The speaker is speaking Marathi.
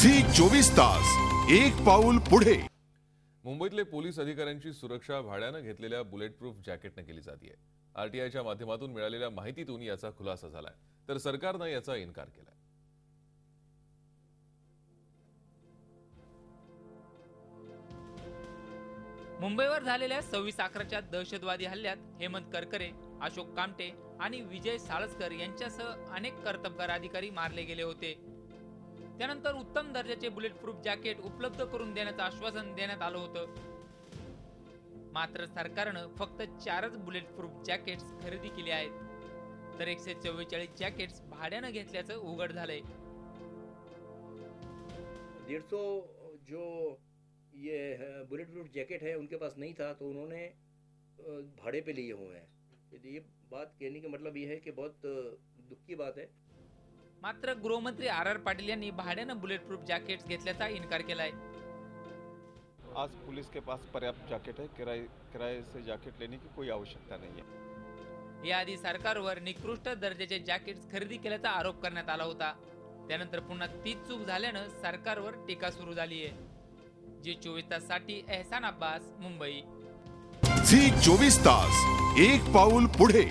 झी 24 तास एक पाऊल पुढे। मुंबईतले पोलीस अधिकाऱ्यांची सुरक्षा भाड्यानं घेतलेल्या बुलेट प्रूफ जॅकेटने केली जाते। आरटीआयच्या माध्यमातून मिळालेल्या माहितीतून याचा खुलासा झालाय, तर सरकारनं याचा इन्कार केलाय। मुंबईवर झालेल्या 26/11च्या दहशतवादी हल्ल्यात हेमंत करकरे, अशोक कामटे आणि विजय साळसकर यांच्यासह अनेक कर्तबगार अधिकारी मारले गेले होते। त्यानंतर उत्तम दर्जाचे बुलेट प्रूफ जॅकेट उपलब्ध करून देण्याचं आश्वासन देण्यात आलं होतं। मात्र सरकारनं फक्त 4च बुलेट प्रूफ जॅकेट्स खरेदी केली आहेत, तर 144 जॅकेट्स भाड्यानं घेतल्याचं उघड झालंय। 150 जो ये बुलेट प्रूफ जैकेट है उनके पास नहीं था, तो उन्होंने भाड़े पे लिए हुए हैं। ये बात कहने का मतलब ये है कि बहुत दुख की बात है। मात्र गृहमंत्री आर पाटील यांनी भाड्यानं बुलेट प्रूफ जॅकेट्स घेतल्याचा इन्कार केलाय। आज पुलिस के पास पर्याप्त जैकेट है, किराए से जैकेट लेने की कोई आवश्यकता नहीं है। याआधी सरकारवर निकृष्ट दर्जाचे जॅकेट्स खरेदी केल्याचा आरोप करण्यात आला होता। त्यानंतर पुन्हा तीच चूक झाल्यानं सरकारवर टीका सुरू झाली आहे। झी 24 ताससाठी एहसान अब्बास, मुंबई। झी 24 तास एक पाऊल पुढे।